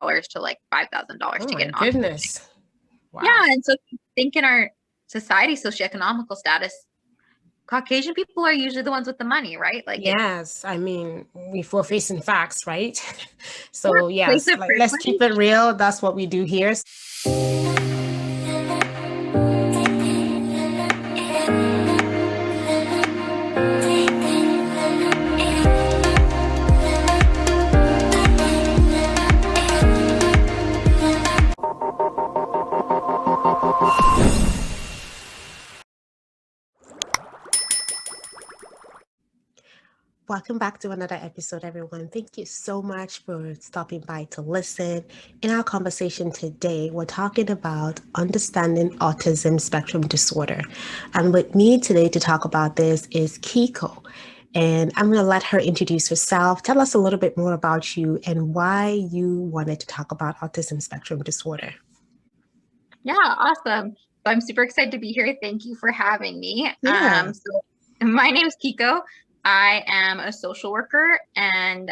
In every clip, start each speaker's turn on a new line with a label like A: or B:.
A: to like $5,000
B: Oh
A: to
B: my
A: get an autistic.
B: goodness.
A: Yeah,
B: Wow.
A: and so if you think in our society, socioeconomical status, Caucasian people are usually the ones with the money, right? Like it's
B: Yes, I mean, we're facing facts, right?
A: yeah,
B: So
A: place
B: yes,
A: of
B: like let's keep it
A: privilege.
B: real. That's what we do here. Welcome back to another episode, everyone. Thank you so much for stopping by to listen. In our conversation today, we're talking about understanding autism spectrum disorder. And with me today to talk about this is Kiko. And I'm going to let her introduce herself. Tell us a little bit more about you and why you wanted to talk about autism spectrum disorder.
A: Yeah, awesome. So I'm super excited to be here. Thank you for having me.
B: Yeah.
A: So my name's Kiko. I am a social worker, and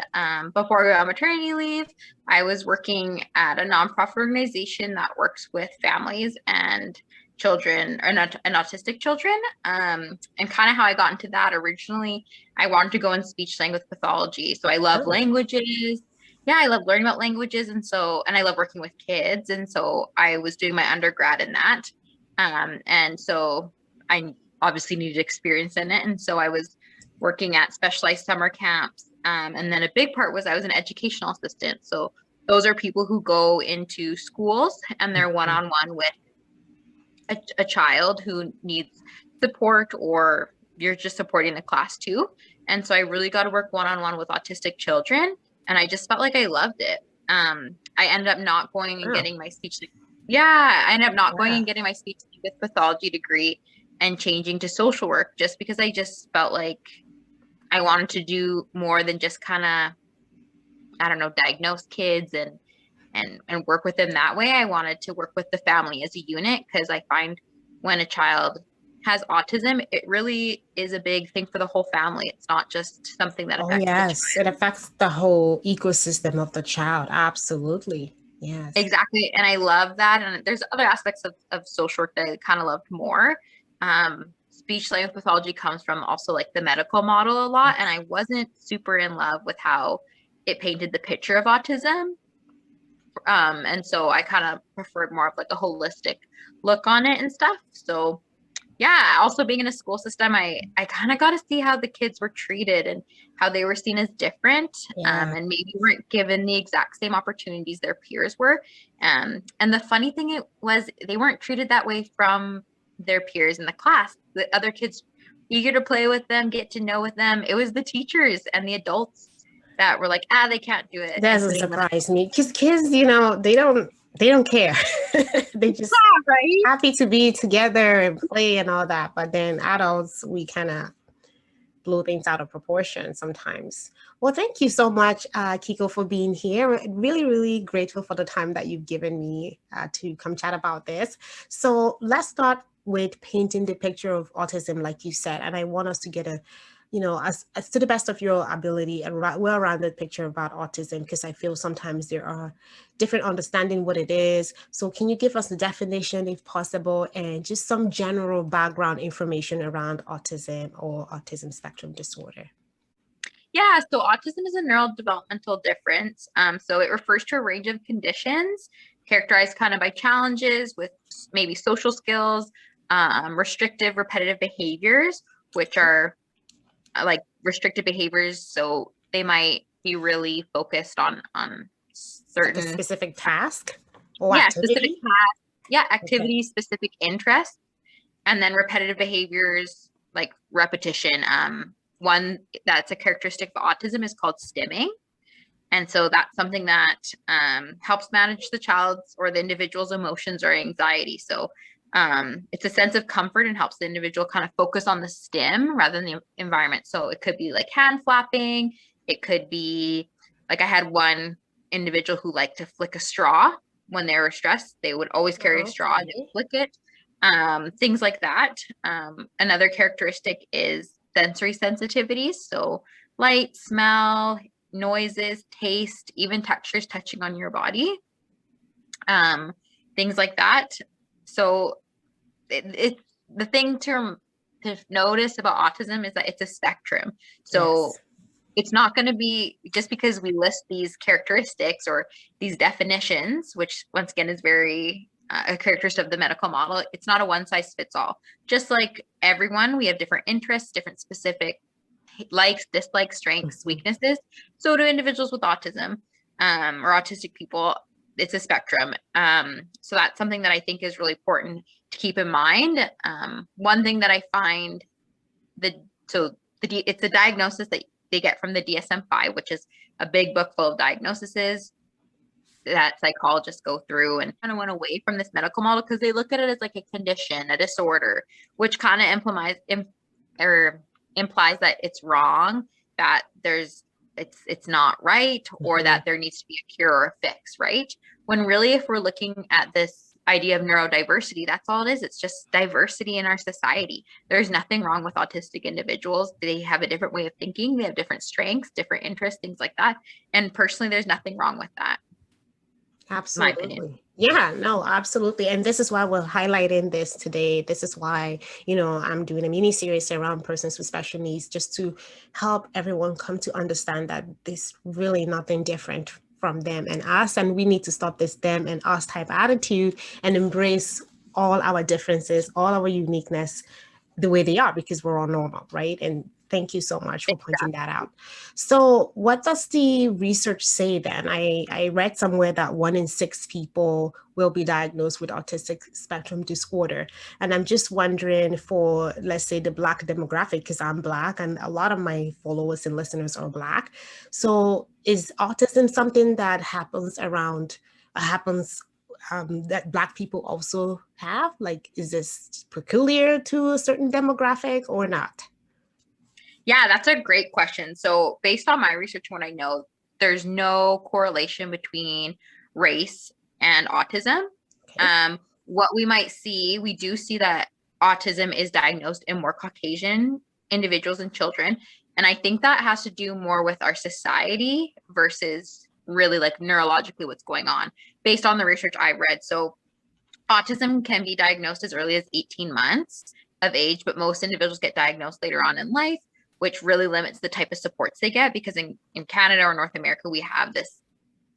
A: before I go on maternity leave, I was working at a nonprofit organization that works with families and children, or not, and autistic children. And kind of how I got into that originally, I wanted to go in speech language pathology. So I love
B: Oh,
A: languages. Yeah, I love learning about languages, and I love working with kids, and so I was doing my undergrad in that. And so I obviously needed experience in it, and so I was working at specialized summer camps. And then a big part was I was an educational assistant. So those are people who go into schools and they're
B: mhm.
A: one-on-one with a child who needs support, or you're just supporting the class too. And so I really got to work one-on-one with autistic children, and I just felt like I loved it. I ended up not going and
B: Wow.
A: getting my yeah, I ended up not going
B: Yeah.
A: and getting my speech with pathology degree and changing to social work just because I just felt like I wanted to do more than just kind of, I don't know, diagnose kids and work with them that way. I wanted to work with the family as a unit because I find when a child has autism, it really is a big thing for the whole family. It's not just something that
B: Oh,
A: affects the
B: yes. It
A: child.
B: affects the whole ecosystem of the child. Absolutely. Yes.
A: Exactly. And I love that. And there's other aspects of social work that I kind of loved more. Speech language pathology comes from also like the medical model a lot. And I wasn't super in love with how it painted the picture of autism. And so I kind of preferred more of like a holistic look on it and stuff. So yeah, also being in a school system, I kind of got to see how the kids were treated and how they were seen as different,
B: Yeah.
A: and maybe weren't given the exact same opportunities their peers were. And the funny thing it was they weren't treated that way from their peers in the class. The other kids eager to play with them, get to know with them. It was the teachers and the adults that were like, they can't do it,
B: That
A: and
B: doesn't
A: putting them.
B: surprise me because kids, they don't care. They just
A: Yeah, right.
B: happy to be together and play and all that. But then adults, we kind of blow things out of proportion sometimes. Well, thank you so much, Kiko, for being here. Really, really grateful for the time that you've given me to come chat about this. So let's start with painting the picture of autism, like you said. And I want us to get as to the best of your ability, a well-rounded picture about autism, because I feel sometimes there are different understanding what it is. So can you give us the definition if possible and just some general background information around autism or autism spectrum disorder?
A: Yeah, so autism is a neurodevelopmental difference. So it refers to a range of conditions characterized kind of by challenges with maybe social skills, restrictive, repetitive behaviors, which are like restrictive behaviors. So they might be really focused on
B: Like a
A: certain,
B: specific task or
A: yeah, specific
B: activity?
A: tasks, yeah,
B: Okay.
A: activities, specific interests, and then repetitive behaviors like repetition. One that's a characteristic of autism is called stimming. And so that's something that helps manage the child's or the individual's emotions or anxiety. So it's a sense of comfort and helps the individual kind of focus on the stim rather than the environment. So it could be like hand flapping. It could be like I had one individual who liked to flick a straw when they were stressed. They would always carry a straw and
B: Okay.
A: flick it. Things like that. Another characteristic is sensory sensitivities. So light, smell, noises, taste, even textures touching on your body, things like that. So it the thing to notice about autism is that it's a spectrum. So
B: Yes.
A: it's not going to be just because we list these characteristics or these definitions, which once again is very a characteristic of the medical model. It's not a one size fits all. Just like everyone, we have different interests, different specific likes, dislikes, strengths, weaknesses. So do individuals with autism or autistic people. It's a spectrum. So that's something that I think is really important to keep in mind. One thing that I find it's a diagnosis that they get from the DSM-5, which is a big book full of diagnoses that psychologists go through, and kind of went away from this medical model because they look at it as like a condition, a disorder, which kind of implies that it's wrong, that it's not right, or that there needs to be a cure or a fix, right? When really, if we're looking at this idea of neurodiversity, that's all it is. It's just diversity in our society. There's nothing wrong with autistic individuals. They have a different way of thinking. They have different strengths, different interests, things like that. And personally, there's nothing wrong with that.
B: Absolutely.
A: My opinion.
B: Yeah, no, absolutely. And this is why we're highlighting this today. This is why, I'm doing a mini series around persons with special needs, just to help everyone come to understand that there's really nothing different from them and us. And we need to stop this them and us type attitude and embrace all our differences, all our uniqueness the way they are, because we're all normal, right? And thank you so much for pointing that out. So what does the research say then? I read somewhere that 1 in 6 people will be diagnosed with autistic spectrum disorder. And I'm just wondering, for, let's say, the Black demographic, because I'm Black and a lot of my followers and listeners are Black. So is autism something that happens that Black people also have? Like, is this peculiar to a certain demographic or not?
A: Yeah, that's a great question. So based on my research, what I know, there's no correlation between race and autism.
B: Okay.
A: What we might see, we do see that autism is diagnosed in more Caucasian individuals and children. And I think that has to do more with our society versus really like neurologically what's going on based on the research I read. So autism can be diagnosed as early as 18 months of age, but most individuals get diagnosed later on in life, which really limits the type of supports they get, because in Canada or North America, we have this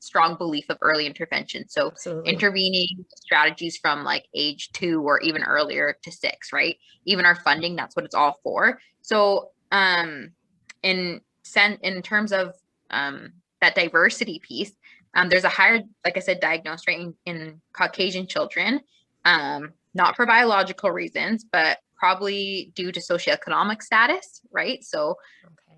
A: strong belief of early intervention. So
B: Absolutely.
A: intervening strategies from like age 2 or even earlier to 6, right? Even our funding, that's what it's all for. So in terms of that diversity piece, there's a higher, like I said, diagnosed rate in Caucasian children, not for biological reasons, but probably due to socioeconomic status, right? So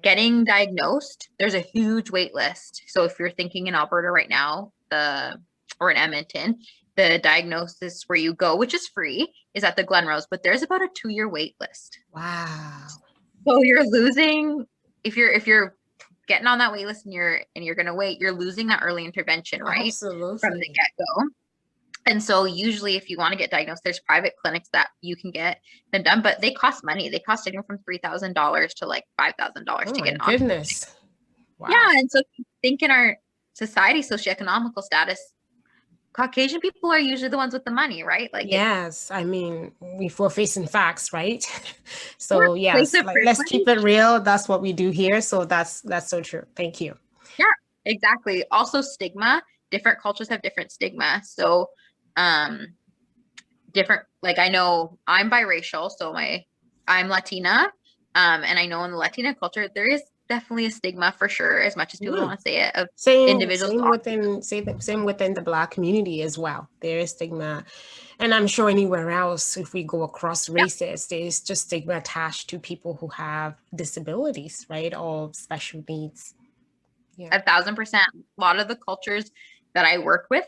A: getting diagnosed, there's a huge wait list. So if you're thinking in Alberta right now, or in Edmonton, the diagnosis where you go, which is free, is at the Glenrose, but there's about a 2-year wait list.
B: Wow.
A: So you're losing, if you're getting on that wait list and you're going to wait, you're losing that early intervention, right?
B: Absolutely.
A: From the get-go. And so usually if you want to get diagnosed, there's private clinics that you can get them done, but they cost money. They cost anywhere from $3,000 to like $5,000 to get an
B: goodness.
A: Wow. Yeah. And so think in our society, socioeconomical status, Caucasian people are usually the ones with the money, right? Like,
B: yes, I mean, we're facing facts, right? So
A: yeah,
B: yes, let's keep it real. That's what we do here. So that's so true. Thank you.
A: Yeah, exactly. Also stigma, different cultures have different stigma. So different, like I know I'm biracial, so I'm Latina. And I know in the Latina culture, there is definitely a stigma for sure, as much as people don't want to say it, of individuals.
B: Same within the Black community as well. There is stigma. And I'm sure anywhere else, if we go across races, there's just stigma attached to people who have disabilities, right? Or special needs.
A: Yeah. 1,000%. A lot of the cultures that I work with,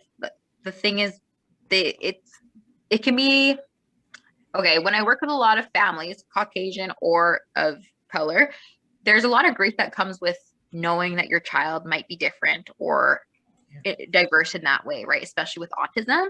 A: the thing is, it can be, okay, when I work with a lot of families, Caucasian or of color, there's a lot of grief that comes with knowing that your child might be different or diverse in that way, right? Especially with autism.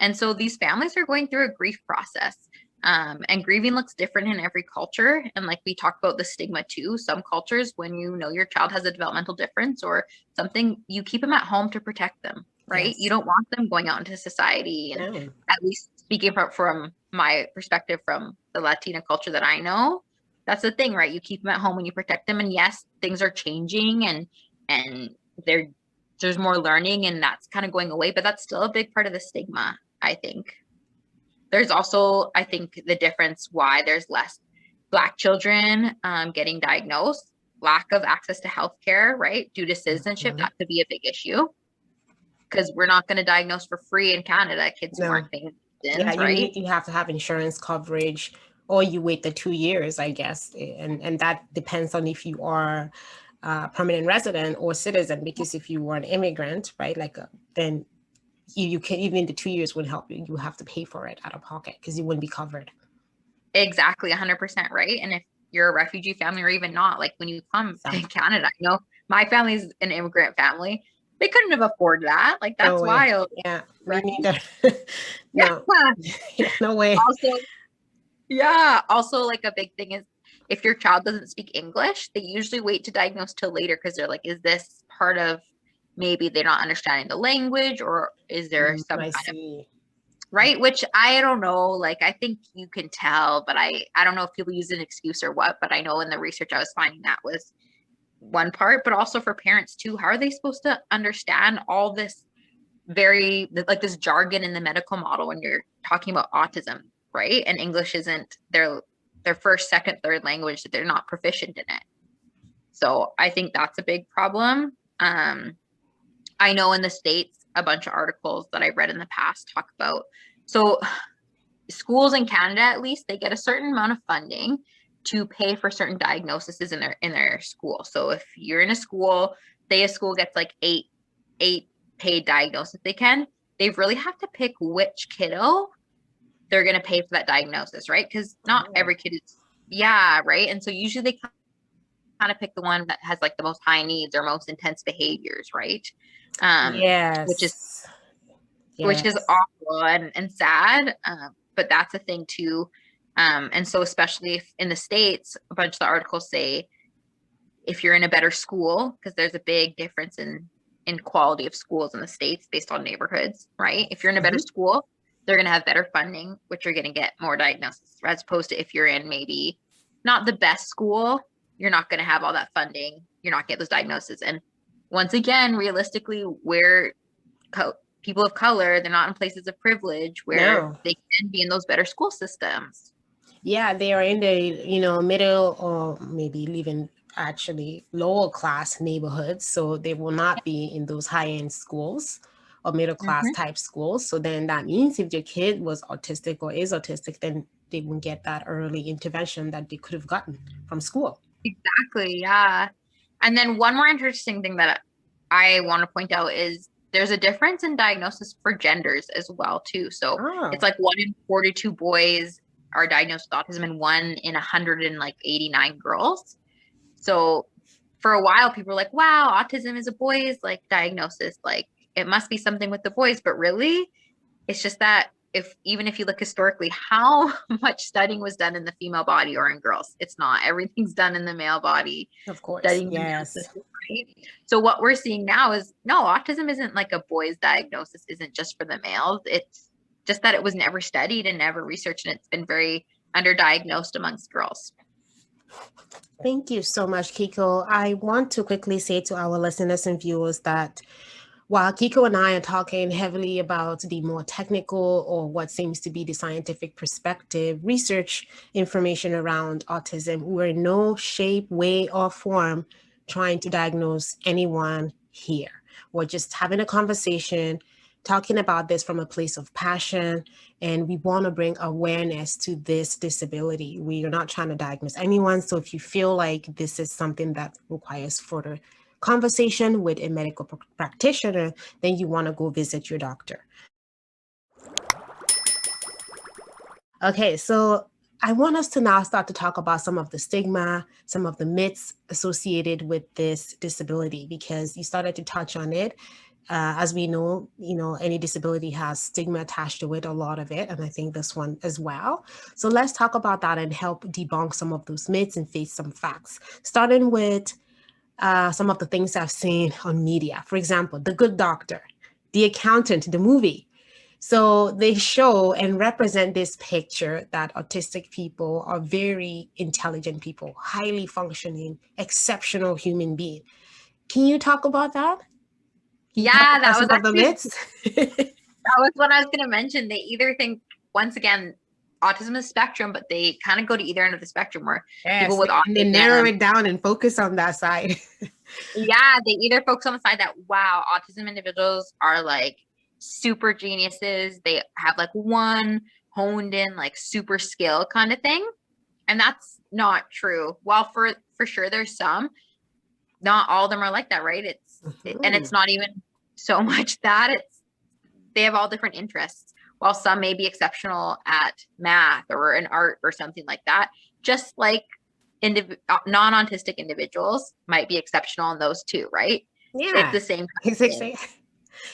A: And so these families are going through a grief process. And grieving looks different in every culture. And like we talked about the stigma too, some cultures, when you know your child has a developmental difference or something, you keep them at home to protect them, right?
B: Yes.
A: You don't want them going out into society. And
B: No.
A: at least speaking from my perspective from the Latina culture that I know, that's the thing, right? You keep them at home and you protect them. And yes, things are changing and there's more learning and that's kind of going away, but that's still a big part of the stigma, I think. There's also, I think, the difference why there's less Black children getting diagnosed, lack of access to healthcare, right? Due to citizenship,
B: Mhm.
A: that could be a big issue because we're not going to diagnose for free in Canada kids who
B: No.
A: aren't paying
B: Yeah,
A: citizens, right?
B: you have to have insurance coverage, or you wait the 2 years, I guess, and that depends on if you are permanent resident or citizen. Because if you were an immigrant, right, like then you can, even the 2 years wouldn't help you. You have to pay for it out of pocket because you wouldn't be covered.
A: Exactly, 100% right. And if you're a refugee family or even not, like when you come to
B: Exactly.
A: Canada, you know, my family's an immigrant family. They couldn't have afforded that. Like
B: No
A: that's
B: way.
A: wild,
B: Yeah, me
A: right?
B: neither.
A: Yeah.
B: No. Yeah, no way.
A: Also, yeah. Also, like a big thing is if your child doesn't speak English, they usually wait to diagnose till later because they're like, is this part of maybe they're not understanding the language or is there some
B: I
A: kind of
B: see.
A: right? Which I don't know. Like I think you can tell, but I don't know if people use an excuse or what, but I know in the research I was finding that was one part, but also for parents too. How are they supposed to understand all this very like this jargon in the medical model when you're talking about autism, right? And English isn't their first, second, third language that they're not proficient in it. So I think that's a big problem. I know in the States, a bunch of articles that I've read in the past talk about so schools in Canada, at least, they get a certain amount of funding to pay for certain diagnoses in their school. So if you're in a school, say a school gets like eight paid diagnoses they really have to pick which kiddo they're going to pay for that diagnosis, right? Because not
B: Oh.
A: every kid is, yeah, right. And so usually they kind of pick the one that has like the most high needs or most intense behaviors, right? Which is
B: Yes.
A: which is
B: Yes.
A: awful and sad. But that's a thing too. And so especially if in the States, a bunch of the articles say if you're in a better school, because there's a big difference in quality of schools in the States based on neighborhoods, right? If you're in a better
B: Mhm.
A: school, they're going to have better funding, which you're going to get more diagnosis, as opposed to if you're in maybe not the best school, you're not going to have all that funding. You're not get those diagnoses. And once again, realistically, where people of color, they're not in places of privilege where
B: No.
A: they can be in those better school systems.
B: Yeah, they are in the, middle or maybe even actually lower class neighborhoods. So they will not be in those high end schools or middle class
A: Mm-hmm.
B: type schools. So then that means if your kid was autistic or is autistic, then they won't get that early intervention that they could have gotten from school.
A: Exactly. Yeah. And then one more interesting thing that I want to point out is there's a difference in diagnosis for genders as well too. So it's
B: Oh,
A: like 1 in 42 boys are diagnosed with autism and 1 in 189 girls. So for a while people were like, wow, autism is a boys like diagnosis. Like it must be something with the boys, but really it's just that if even if you look historically, how much studying was done in the female body or in girls, it's not. Everything's done in the male body,
B: of course.
A: studying the male
B: Yes.
A: system, right? So what we're seeing now is no, autism isn't like a boy's diagnosis, isn't just for the males. It's just that it was never studied and never researched, and it's been very underdiagnosed amongst girls.
B: Thank you so much, Kiko. I want to quickly say to our listeners and viewers that while Kiko and I are talking heavily about the more technical or what seems to be the scientific perspective, research information around autism, we're in no shape, way, or form trying to diagnose anyone here. We're just having a conversation, talking about this from a place of passion, and we want to bring awareness to this disability. We are not trying to diagnose anyone. So if you feel like this is something that requires further conversation with a medical practitioner, then you want to go visit your doctor. Okay, so I want us to now start to talk about some of the stigma, some of the myths associated with this disability, because you started to touch on it. As we know, any disability has stigma attached to it, a lot of it, and I think this one as well. So let's talk about that and help debunk some of those myths and face some facts, starting with some of the things I've seen on media. For example, The Good Doctor, The Accountant, the movie. So they show and represent this picture that autistic people are very intelligent people, highly functioning, exceptional human being. Can you talk about that? Can you talk
A: Yeah,
B: about some of the myths?
A: that was what I was going to mention. They either think, once again, autism is spectrum, but they kind of go to either end of the spectrum where people
B: Yes,
A: with
B: and they narrow
A: autism,
B: it down and focus on that side.
A: yeah, they either focus on the side that, wow, autism individuals are like super geniuses. They have like one honed in, like super skill kind of thing. And that's not true. While for sure there's some, not all of them are like that, right? And it's not even so much that they have all different interests. While some may be exceptional at math or in art or something like that, just like non-autistic individuals might be exceptional in those too, right? It's
B: Yeah.
A: the same kind of thing.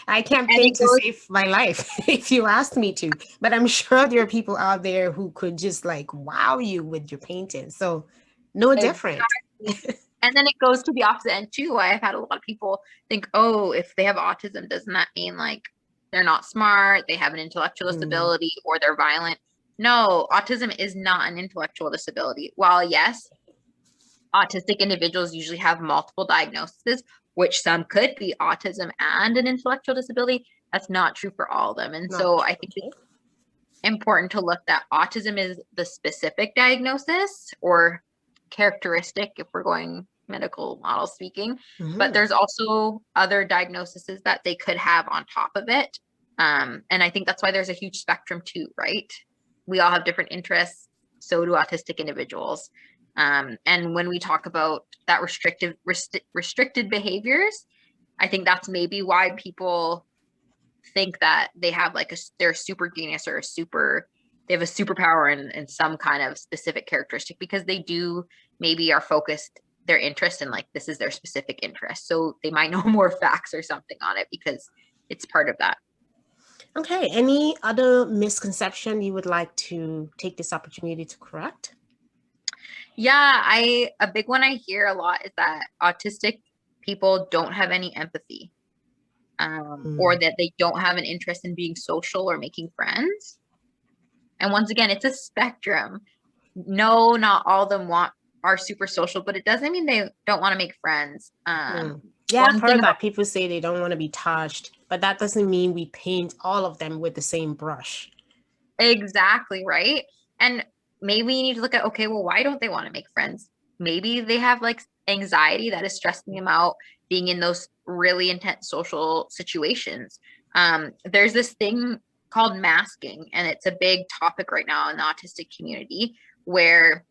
B: I can't
A: And
B: paint
A: it
B: to
A: goes,
B: save my life if you asked me to, but I'm sure there are people out there who could just like wow you with your painting. So no different.
A: exactly. And then it goes to the opposite end too. I've had a lot of people think, oh, if they have autism, doesn't that mean like they're not smart, they have an intellectual disability, or they're violent? No, autism is not an intellectual disability. While yes, autistic individuals usually have multiple diagnoses, which some could be autism and an intellectual disability. That's not true for all of them. And
B: Not
A: so I
B: true.
A: think it's important to look that autism is the specific diagnosis or characteristic if we're going medical model speaking, but there's also other diagnoses that they could have on top of it. And I think that's why there's a huge spectrum too, right? We all have different interests. So do autistic individuals. And when we talk about that restricted behaviors, I think that's maybe why people think that they have like they're a super genius or they have a superpower in some kind of specific characteristic, because they do maybe are focused their interest in like this is their specific interest. So they might know more facts or something on it because it's part of that.
B: Okay. Any other misconception you would like to take this opportunity to correct?
A: Yeah, a big one I hear a lot is that autistic people don't have any empathy. Or that they don't have an interest in being social or making friends. And once again, it's a spectrum. No, not all of them are super social, but it doesn't mean they don't want to make friends.
B: Yeah, I've heard that people say they don't want to be touched, but that doesn't mean we paint all of them with the same brush.
A: Exactly, right? And maybe you need to look at, okay, well, why don't they want to make friends? Maybe they have like anxiety that is stressing them out being in those really intense social situations. There's this thing called masking, and it's a big topic right now in the autistic community where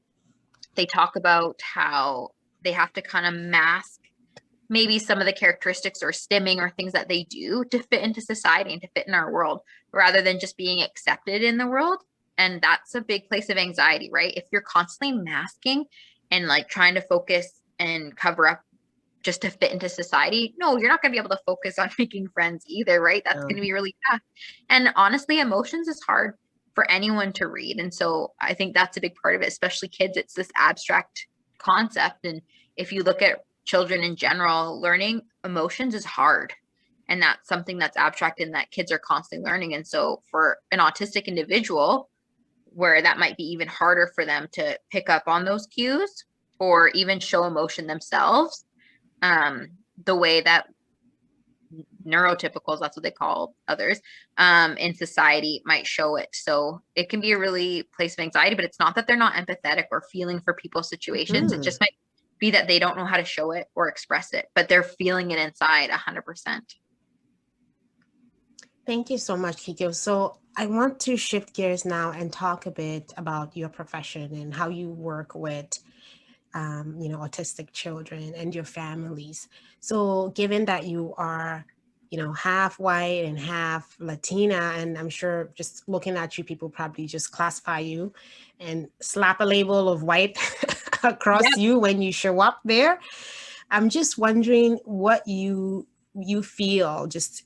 A: they talk about how they have to kind of mask maybe some of the characteristics or stimming or things that they do to fit into society and to fit in our world rather than just being accepted in the world. And that's a big place of anxiety, right? If you're constantly masking and like trying to focus and cover up just to fit into society, no, you're not going to be able to focus on making friends either, right? That's going to be really tough. And honestly, emotions is hard for anyone to read. And so I think that's a big part of it, especially kids. It's this abstract concept. And if you look at children in general, learning emotions is hard. And that's something that's abstract and that kids are constantly learning. And so for an autistic individual, where that might be even harder for them to pick up on those cues or even show emotion themselves, the way that neurotypicals, that's what they call others, in society might show it. So it can be a really place of anxiety, but it's not that they're not empathetic or feeling for people's situations. It just might be that they don't know how to show it or express it, but they're feeling it inside 100%.
B: Thank you so much, Kiko. So I want to shift gears now and talk a bit about your profession and how you work with autistic children and your families. So given that you are, half white and half Latina, and I'm sure just looking at you, people probably just classify you and slap a label of white across you when you show up there. I'm just wondering what you you feel, just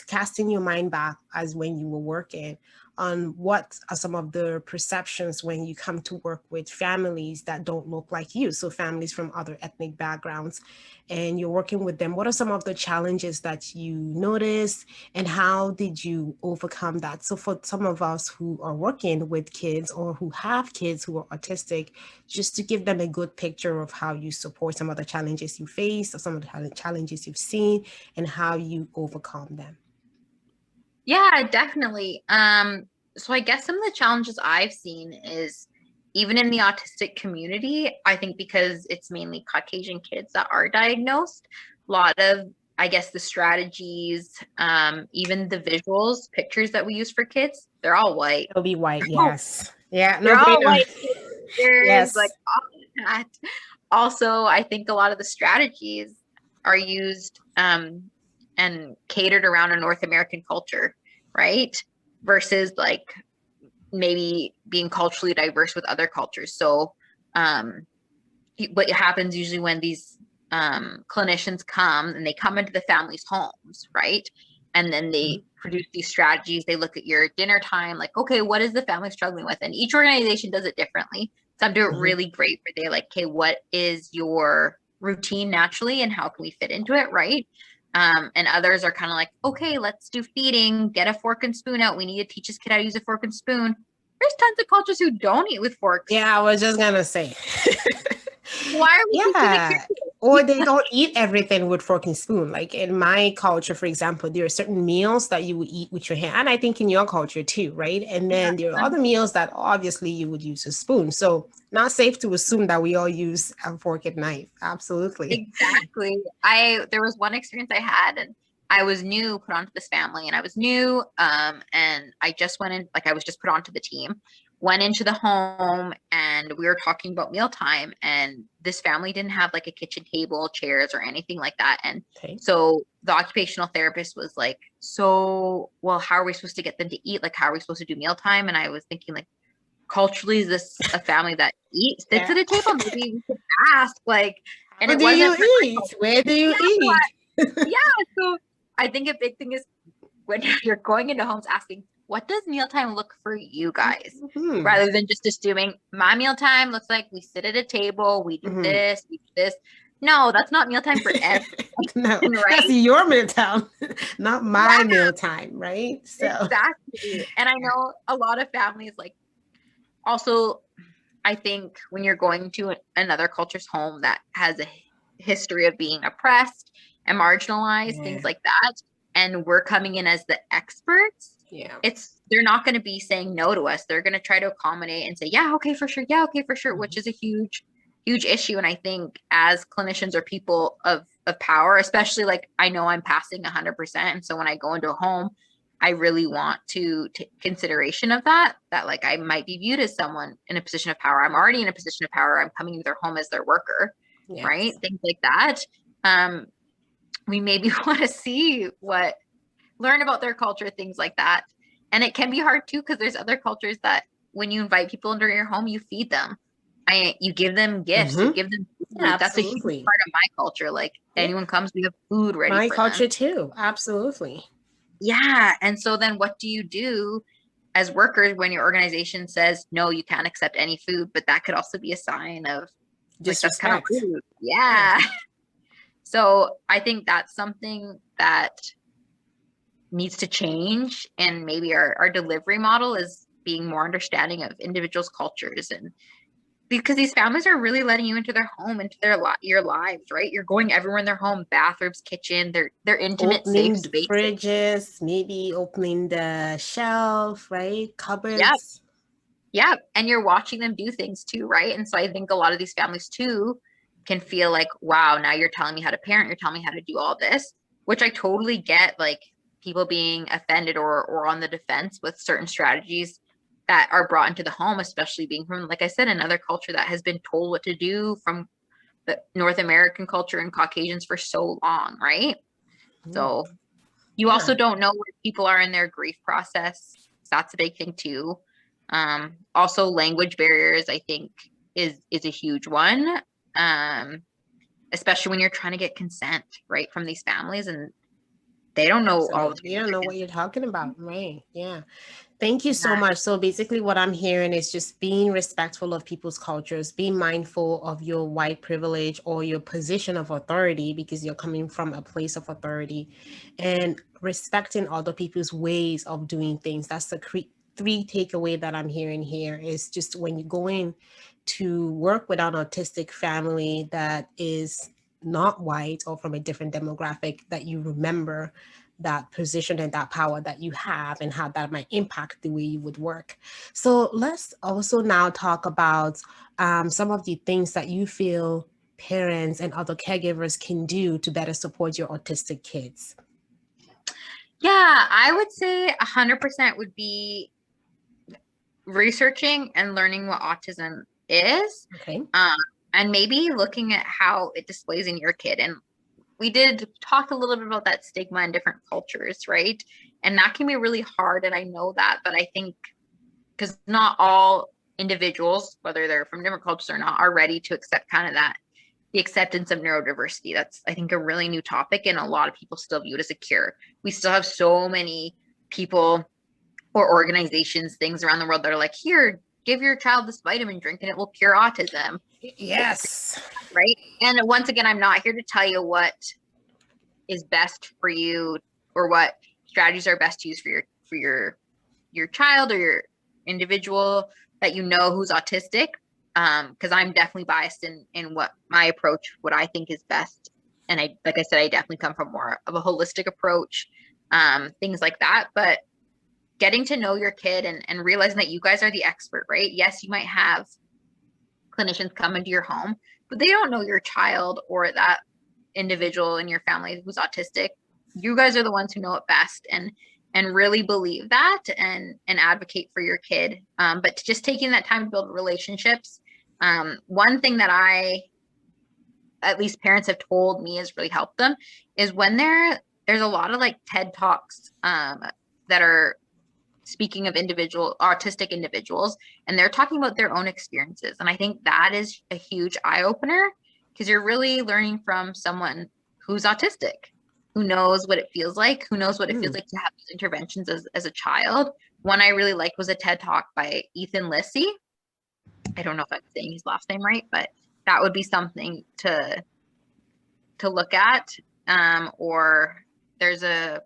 B: casting your mind back as when you were working, on what are some of the perceptions when you come to work with families that don't look like you, so families from other ethnic backgrounds, and you're working with them? What are some of the challenges that you noticed, and how did you overcome that? So for some of us who are working with kids or who have kids who are autistic, just to give them a good picture of how you support some of the challenges you face, or some of the challenges you've seen, and how you overcome them.
A: Yeah, definitely. So I guess some of the challenges I've seen is even in the autistic community, I think because it's mainly Caucasian kids that are diagnosed, a lot of, I guess, the strategies, even the visuals, pictures that we use for kids, they're all white.
B: It'll be white, yes. Yeah,
A: They're
B: nobody
A: all
B: knows.
A: white pictures, like
B: Yes.
A: all of that. Also, I think a lot of the strategies are used and catered around a North American culture, right? Versus like maybe being culturally diverse with other cultures. So what happens usually when these clinicians come and they come into the family's homes, right? And then they produce these strategies. They look at your dinner time, like, okay, what is the family struggling with? And each organization does it differently. Some do it really great where they're like, okay, what is your routine naturally and how can we fit into it, right? And others are kind of like, okay, let's do feeding, get a fork and spoon out. We need to teach this kid how to use a fork and spoon. There's tons of cultures who don't eat with forks.
B: Yeah, I was just gonna say.
A: Why are we teaching the
B: Yeah.
A: kids?
B: Or they don't eat everything with fork and spoon. Like in my culture, for example, there are certain meals that you would eat with your hand. And I think in your culture too, right? And then there are other meals that obviously you would use a spoon. So not safe to assume that we all use a fork and knife. Absolutely.
A: Exactly. There was one experience I had, and I was new put onto this family, and I was new, and I just went in, like I was just put onto the team, went into the home, and we were talking about mealtime, and this family didn't have like a kitchen table, chairs, or anything like that. And
B: Okay.
A: so the occupational therapist was like, so, well, how are we supposed to get them to eat? Like, how are we supposed to do mealtime? And I was thinking, like, culturally, is this a family that eats, sits
B: Yeah.
A: at a table? Maybe we could ask, like, and
B: How
A: it
B: do
A: wasn't
B: you
A: for my
B: eat?
A: culture.
B: Where do you
A: Yeah,
B: eat?
A: yeah. So I think a big thing is when you're going into homes asking, what does mealtime look for you guys?
B: Mhm.
A: Rather than just assuming my mealtime looks like we sit at a table, we do
B: Mhm.
A: this, we do this. No, that's not mealtime for everyone,
B: No, that's
A: right?
B: your meal time, not my
A: Yeah,
B: meal time, right? So
A: exactly. And I know a lot of families like also I think when you're going to another culture's home that has a history of being oppressed and marginalized, things
B: yeah,
A: like that, and we're coming in as the experts,
B: yeah.
A: they're not going to be saying no to us. They're going to try to accommodate and say, yeah, okay, for sure. Yeah, okay, for sure, which is a huge issue. And I think as clinicians or people of power, especially like I know I'm passing 100%. And so when I go into a home, I really want to take consideration of that like I might be viewed as someone in a position of power. I'm already in a position of power. I'm coming into their home as their worker, right?
B: Yes.
A: Things like that. We maybe want to see learn about their culture, things like that. And it can be hard too, because there's other cultures that when you invite people into your home, you feed them. You give them gifts, you
B: Mm-hmm.
A: give them
B: Yeah,
A: food. That's a huge
B: absolutely.
A: part of my culture. Like
B: Yeah.
A: anyone comes, we have food ready
B: My
A: for them.
B: culture too. Absolutely.
A: Yeah. And so then what do you do as workers when your organization says, no, you can't accept any food? But that could also be a sign of like, that's kind of
B: Disrespect.
A: rude.
B: Yeah.
A: Yeah. So I think that's something that needs to change. And maybe our delivery model is being more understanding of individuals' cultures, and because these families are really letting you into their home, into your lives, right? You're going everywhere in their home, bathrooms, kitchen, their intimate, safe
B: Opening the
A: spaces.
B: fridges, maybe opening the shelf, right?
A: Yeah.
B: Cupboards.
A: Yeah. And you're watching them do things too, right? And so I think a lot of these families too can feel like, wow, now you're telling me how to parent, you're telling me how to do all this, which I totally get, like people being offended or on the defense with certain strategies that are brought into the home, especially being from, like I said, another culture that has been told what to do from the North American culture and Caucasians for so long, right?
B: Mm.
A: So you
B: Yeah.
A: also don't know where people are in their grief process. That's a big thing too. Also language barriers, I think is a huge one. especially when you're trying to get consent, right, from these families, and they don't know all the
B: Absolutely. You don't know what you're talking about, right? Yeah. Thank you so
A: that.
B: much. So basically what I'm hearing is just being respectful of people's cultures, being mindful of your white privilege or your position of authority because you're coming from a place of authority, and respecting other people's ways of doing things. That's the three takeaway that I'm hearing here is just when you go in to work with an autistic family that is not white or from a different demographic, that you remember that position and that power that you have and how that might impact the way you would work. So let's also now talk about some of the things that you feel parents and other caregivers can do to better support your autistic kids.
A: Yeah, I would say 100% would be researching and learning what autism is,
B: Okay.
A: and maybe looking at how it displays in your kid. And we did talk a little bit about that stigma in different cultures, right? And that can be really hard. And I know that, but I think because not all individuals, whether they're from different cultures or not, are ready to accept kind of that, the acceptance of neurodiversity. That's, I think, a really new topic. And a lot of people still view it as a cure. We still have so many people or organizations, things around the world that are like, here, give your child this vitamin drink and it will cure autism.
B: Yes.
A: Right. And once again, I'm not here to tell you what is best for you or what strategies are best to use for your child or your individual that you know who's autistic. Because I'm definitely biased in what my approach, what I think is best. And I, like I said, I definitely come from more of a holistic approach, things like that. But getting to know your kid and realizing that you guys are the expert, right? Yes, you might have clinicians come into your home, but they don't know your child or that individual in your family who's autistic. You guys are the ones who know it best, and really believe that and advocate for your kid. But just taking that time to build relationships. One thing that at least parents have told me has really helped them is when there's a lot of like TED Talks that are speaking of autistic individuals, and they're talking about their own experiences. And I think that is a huge eye opener because you're really learning from someone who's autistic, who knows what it feels like, who knows what it feels like to have these interventions as a child. One I really liked was a TED Talk by Ethan Lissy. I don't know if I'm saying his last name right, but that would be something to look at. Or there's an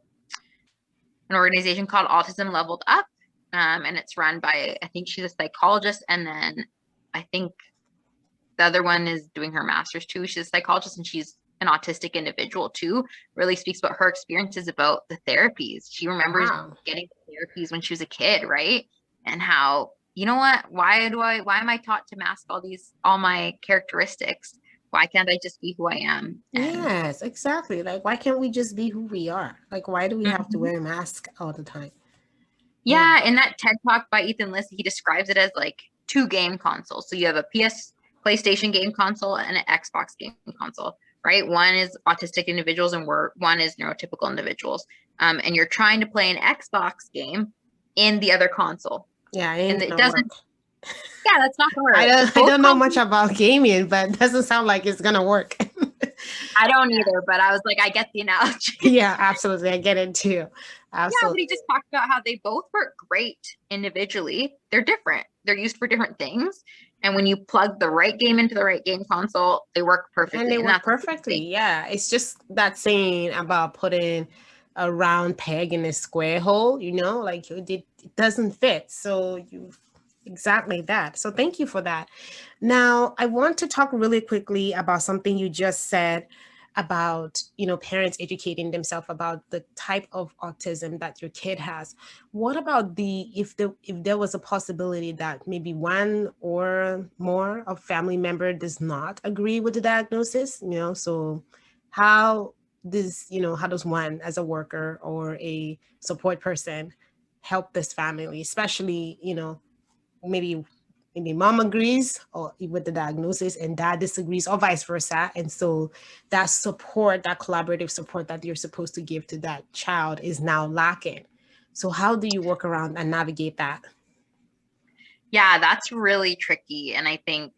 A: organization called Autism Leveled Up, and it's run by, I think she's a psychologist, and then I think the other one is doing her master's too. She's a psychologist and she's an autistic individual too. Really speaks about her experiences about the therapies. She remembers getting therapies when she was a kid, right? And how, you know what, why am I taught to mask all my characteristics? Why can't I just be who I am?
B: Yes, exactly. Like, why can't we just be who we are? Like, why do we have to wear a mask all the time?
A: Yeah, in that TED Talk by Ethan Lissy, he describes it as like two game consoles. So you have a PlayStation game console and an Xbox game console, right? One is autistic individuals and one is neurotypical individuals. And you're trying to play an Xbox game in the other console.
B: Yeah,
A: and it doesn't work. Yeah, that's not gonna
B: I
A: work.
B: don't know much about gaming, but it doesn't sound like it's gonna work.
A: I don't either, but I was like, I get the analogy.
B: Yeah, absolutely. I get it too. Absolutely.
A: Yeah, but he just talked about how they both work great individually. They're different. They're used for different things. And when you plug the right game into the right game console, they work perfectly.
B: And they work perfectly. Yeah. It's just that saying about putting a round peg in a square hole, like it doesn't fit. So exactly that. So thank you for that. Now, I want to talk really quickly about something you just said about, parents educating themselves about the type of autism that your kid has. What about if there was a possibility that maybe one or more of family member does not agree with the diagnosis, so how does one as a worker or a support person help this family, especially, maybe mom agrees or with the diagnosis and dad disagrees or vice versa. And so that support, that collaborative support that you're supposed to give to that child is now lacking. So how do you work around and navigate that?
A: Yeah, that's really tricky. And I think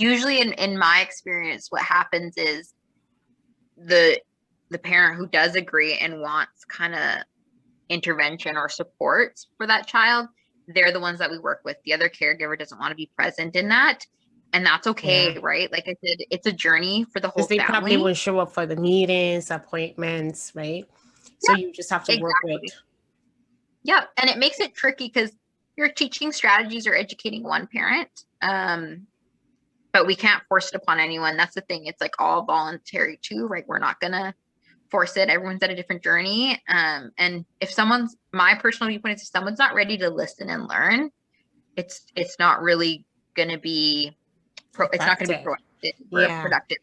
A: usually in my experience, what happens is the parent who does agree and wants kind of intervention or support for that child, they're the ones that we work with. The other caregiver doesn't want to be present in that. And that's okay, right? Like I said, it's a journey for the whole
B: Because they
A: family.
B: probably won't show up for the meetings, appointments, right? So you just have to work with.
A: Yeah. And it makes it tricky because you're teaching strategies or educating one parent. But we can't force it upon anyone. That's the thing. It's like all voluntary too, right? We're not going to force it. Everyone's at a different journey. And if my personal viewpoint is if someone's not ready to listen and learn, it's not really going to be, it's not going to be productive. Productive.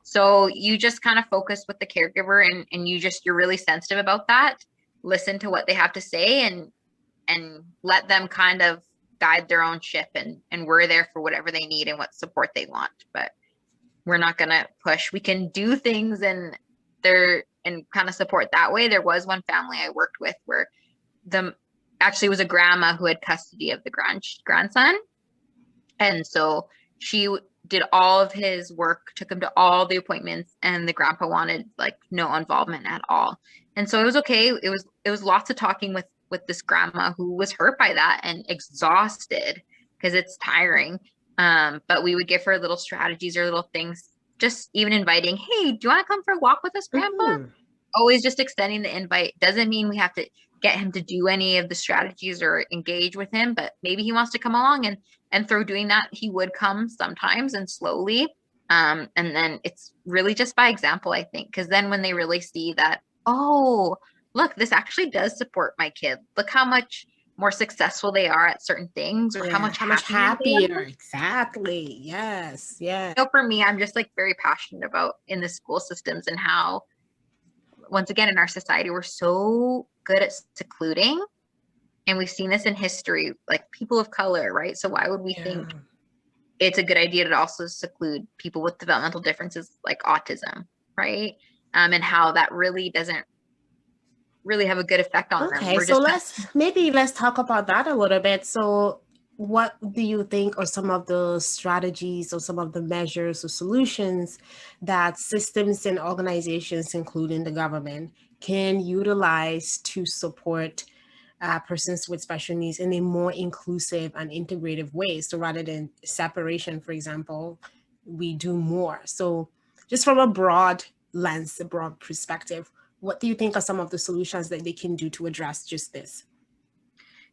A: So you just kind of focus with the caregiver and you're really sensitive about that. Listen to what they have to say and let them kind of guide their own ship, and we're there for whatever they need and what support they want. But we're not going to push. We can do things and kind of support that way. There was one family I worked with where actually was a grandma who had custody of the grandson. And so she did all of his work, took him to all the appointments, and the grandpa wanted like no involvement at all. And so it was okay. It was lots of talking with this grandma who was hurt by that and exhausted because it's tiring. But we would give her little strategies or little things, just even inviting, hey, do you want to come for a walk with us, Grandpa? Always just extending the invite. Doesn't mean we have to get him to do any of the strategies or engage with him, but maybe he wants to come along, and through doing that, he would come sometimes and slowly. And then it's really just by example, I think, because then when they really see that, oh, look, this actually does support my kid. Look how much more successful they are at certain things, or how much
B: happier. Exactly. Yes. Yeah.
A: So for me, I'm just like very passionate about in the school systems and how, once again, in our society, we're so good at secluding, and we've seen this in history, like people of color, right? So why would we think it's a good idea to also seclude people with developmental differences like autism, right? And how that really doesn't really have a good effect on them.
B: Okay, so let's talk about that a little bit. So what do you think are some of the strategies or some of the measures or solutions that systems and organizations, including the government, can utilize to support persons with special needs in a more inclusive and integrative way? So rather than separation, for example, we do more. So just from a broad lens, a broad perspective, what do you think are some of the solutions that they can do to address just this?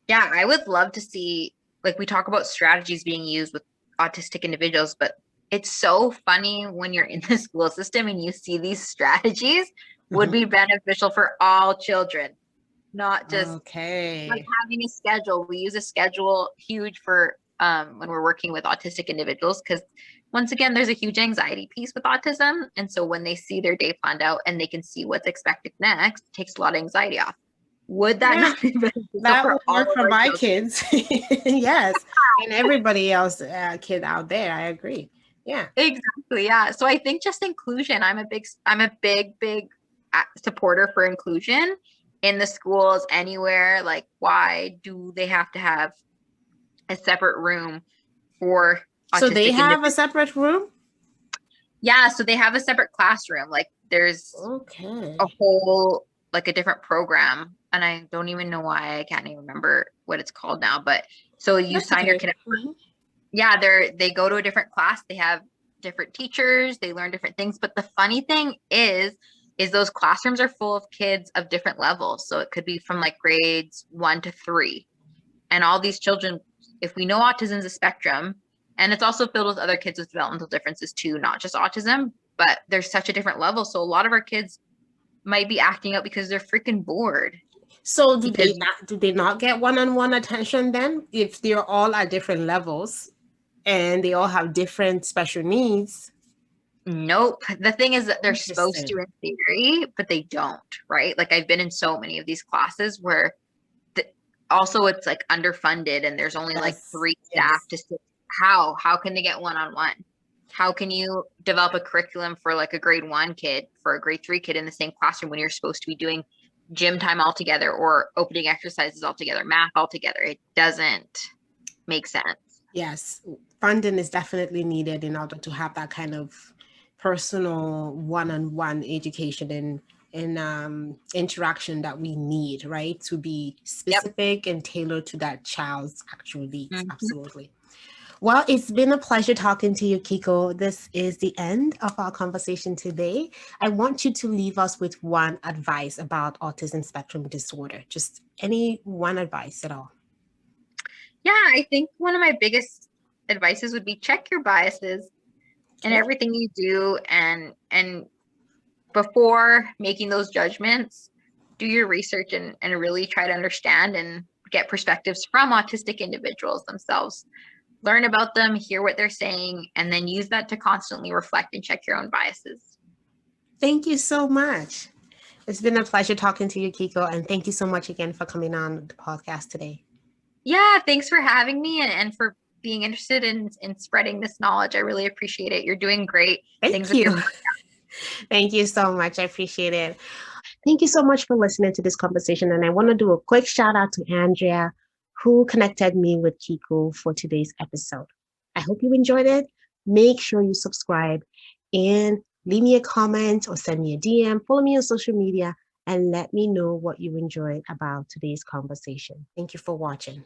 A: Yeah, I would love to see, like we talk about strategies being used with autistic individuals, but it's so funny when you're in the school system and you see these strategies would be beneficial for all children, not just like having a schedule. We use a schedule huge for when we're working with autistic individuals, because once again, there's a huge anxiety piece with autism. And so when they see their day planned out and they can see what's expected next, it takes a lot of anxiety off. Would that not be beneficial
B: that
A: for
B: would work for my kids? Yes. And everybody else kid out there. I agree. Yeah.
A: Exactly. Yeah. So I think just inclusion. I'm a big supporter for inclusion in the schools anywhere. Like, why do they have to have a separate room for autistic?
B: So they have a separate room?
A: Yeah. So they have a separate classroom. Like there's a whole, like a different program. And I don't even know why. I can't even remember what it's called now. But so you sign your kid up. Yeah, they go to a different class. They have different teachers. They learn different things. But the funny thing is those classrooms are full of kids of different levels. So it could be from like grades 1 to 3. And all these children, if we know autism is a spectrum, and it's also filled with other kids with developmental differences too, not just autism, but there's such a different level. So a lot of our kids might be acting out because they're freaking bored.
B: So do they not get one-on-one attention then, if they're all at different levels and they all have different special needs?
A: Nope. The thing is that they're supposed to in theory, but they don't, right? Like I've been in so many of these classes where also it's like underfunded and there's only like 3 staff to sit. How can they get one-on-one? How can you develop a curriculum for like a grade 1 kid for a grade 3 kid in the same classroom when you're supposed to be doing gym time all together or opening exercises all together, math all together? It doesn't make sense.
B: Yes, funding is definitely needed in order to have that kind of personal one-on-one education and interaction that we need, right? To be
A: Yep.
B: specific and tailored to that child's actual needs.
A: Mhm.
B: Absolutely. Well, it's been a pleasure talking to you, Kiko. This is the end of our conversation today. I want you to leave us with one advice about autism spectrum disorder. Just any one advice at all.
A: Yeah, I think one of my biggest advices would be check your biases in
B: Okay.
A: everything you do, and before making those judgments, do your research and really try to understand and get perspectives from autistic individuals themselves. Learn about them, hear what they're saying, and then use that to constantly reflect and check your own biases.
B: Thank you so much. It's been a pleasure talking to you, Kiko, and thank you so much again for coming on the podcast today.
A: Yeah, thanks for having me and for being interested in spreading this knowledge. I really appreciate it. You're doing great things
B: Thank
A: with your
B: you. Thank you so much. I appreciate it. Thank you so much for listening to this conversation. And I want to do a quick shout out to Andrea, who connected me with Kiko for today's episode. I hope you enjoyed it. Make sure you subscribe and leave me a comment or send me a DM. Follow me on social media and let me know what you enjoyed about today's conversation. Thank you for watching.